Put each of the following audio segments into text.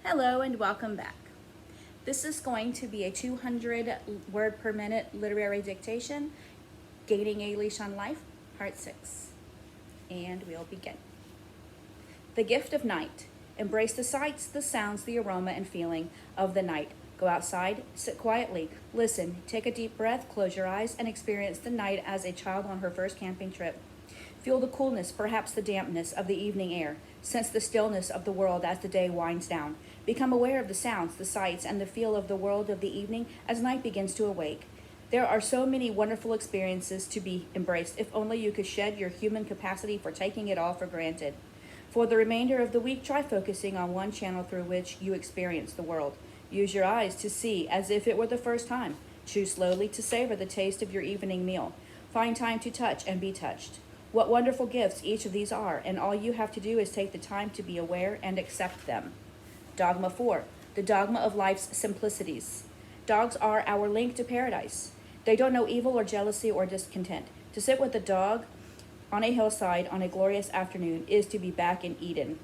Hello and welcome back. This is going to be a 200 word per minute literary dictation, Gaining a Leash on Life, Part 6. And we'll begin. The gift of night. Embrace the sights, the sounds, the aroma and feeling of the night. Go outside, sit quietly, listen, take a deep breath, close your eyes, and experience the night as a child on her first camping trip. Feel the coolness, perhaps the dampness of the evening air. Sense the stillness of the world as the day winds down. Become aware of the sounds, the sights, and the feel of the world of the evening as night begins to awake. There are so many wonderful experiences to be embraced, if only you could shed your human capacity for taking it all for granted. For the remainder of the week, try focusing on one channel through which you experience the world. Use your eyes to see as if it were the first time. Chew slowly to savor the taste of your evening meal. Find time to touch and be touched. What wonderful gifts each of these are, and all you have to do is take the time to be aware and accept them. Dogma 4, the dogma of life's simplicities. Dogs are our link to paradise. They don't know evil or jealousy or discontent. To sit with a dog on a hillside on a glorious afternoon is to be back in Eden,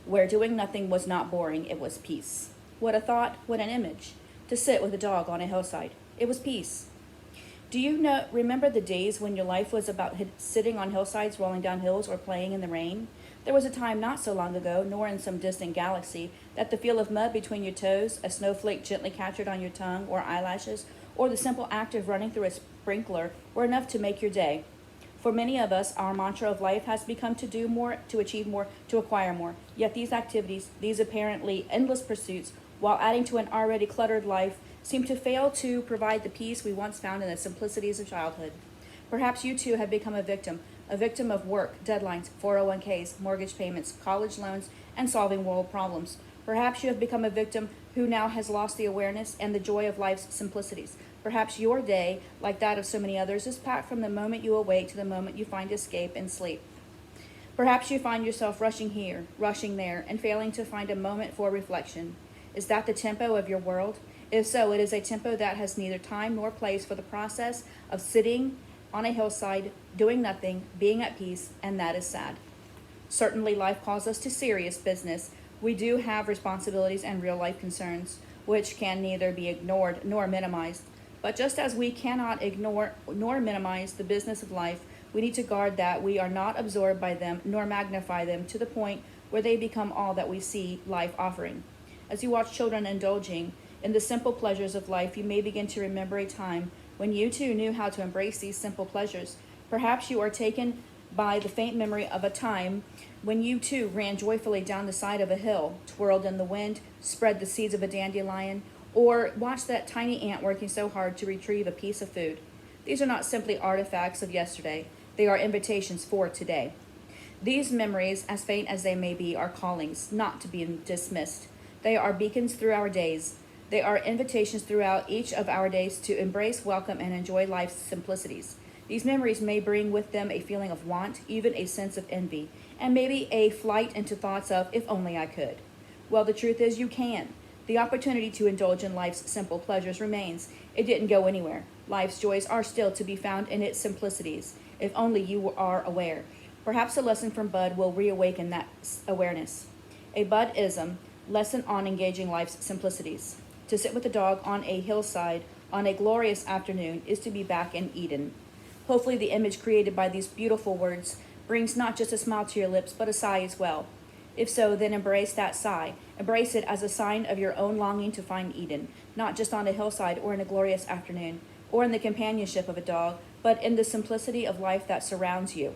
where doing nothing was not boring, it was peace. What a thought, what an image. To sit with a dog on a hillside. It was peace. Do you remember the days when your life was about sitting on hillsides, rolling down hills, or playing in the rain? There was a time not so long ago, nor in some distant galaxy, that the feel of mud between your toes, a snowflake gently captured on your tongue or eyelashes, or the simple act of running through a sprinkler were enough to make your day. For many of us, our mantra of life has become to do more, to achieve more, to acquire more. Yet these activities, these apparently endless pursuits, while adding to an already cluttered life, seem to fail to provide the peace we once found in the simplicities of childhood. Perhaps you too have become a victim of work, deadlines, 401ks, mortgage payments, college loans, and solving world problems. Perhaps you have become a victim who now has lost the awareness and the joy of life's simplicities. Perhaps your day, like that of so many others, is packed from the moment you awake to the moment you find escape in sleep. Perhaps you find yourself rushing here, rushing there, and failing to find a moment for reflection. Is that the tempo of your world? If so, it is a tempo that has neither time nor place for the process of sitting on a hillside, doing nothing, being at peace, and that is sad. Certainly, life calls us to serious business. We do have responsibilities and real-life concerns, which can neither be ignored nor minimized. But just as we cannot ignore nor minimize the business of life, we need to guard that we are not absorbed by them nor magnify them to the point where they become all that we see life offering. As you watch children indulging in the simple pleasures of life, you may begin to remember a time when you too knew how to embrace these simple pleasures. Perhaps you are taken by the faint memory of a time when you too ran joyfully down the side of a hill, twirled in the wind, spread the seeds of a dandelion, or watched that tiny ant working so hard to retrieve a piece of food. These are not simply artifacts of yesterday. They are invitations for today. These memories, as faint as they may be, are callings, not to be dismissed. They are beacons through our days. They are invitations throughout each of our days to embrace, welcome, and enjoy life's simplicities. These memories may bring with them a feeling of want, even a sense of envy, and maybe a flight into thoughts of, if only I could. Well, the truth is you can. The opportunity to indulge in life's simple pleasures remains. It didn't go anywhere. Life's joys are still to be found in its simplicities, if only you are aware. Perhaps a lesson from Bud will reawaken that awareness. A Budism lesson on engaging life's simplicities. To sit with a dog on a hillside on a glorious afternoon is to be back in Eden. Hopefully the image created by these beautiful words brings not just a smile to your lips, but a sigh as well. If so, then embrace that sigh. Embrace it as a sign of your own longing to find Eden, not just on a hillside or in a glorious afternoon, or in the companionship of a dog, but in the simplicity of life that surrounds you.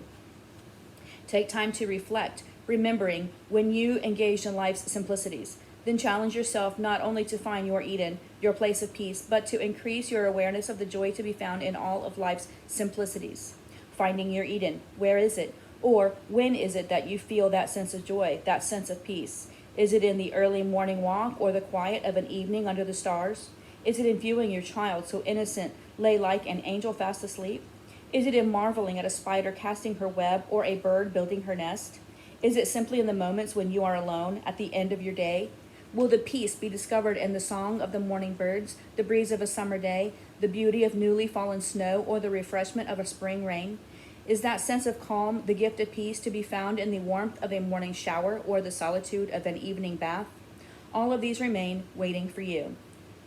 Take time to reflect, remembering when you engaged in life's simplicities. Then challenge yourself not only to find your Eden, your place of peace, but to increase your awareness of the joy to be found in all of life's simplicities. Finding your Eden, where is it? Or when is it that you feel that sense of joy, that sense of peace? Is it in the early morning walk or the quiet of an evening under the stars? Is it in viewing your child so innocent lay like an angel fast asleep? Is it in marveling at a spider casting her web or a bird building her nest? Is it simply in the moments when you are alone at the end of your day? Will the peace be discovered in the song of the morning birds, the breeze of a summer day, the beauty of newly fallen snow, or the refreshment of a spring rain? Is that sense of calm, the gift of peace, to be found in the warmth of a morning shower or the solitude of an evening bath? All of these remain waiting for you.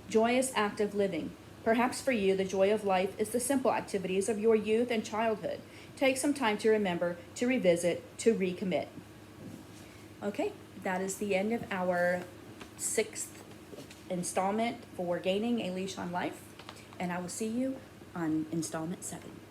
Joyous active living. Perhaps for you, the joy of life is the simple activities of your youth and childhood. Take some time to remember, to revisit, to recommit. Okay, that is the end of our 6th installment for Gaining a Leash on Life, and I will see you on installment 7.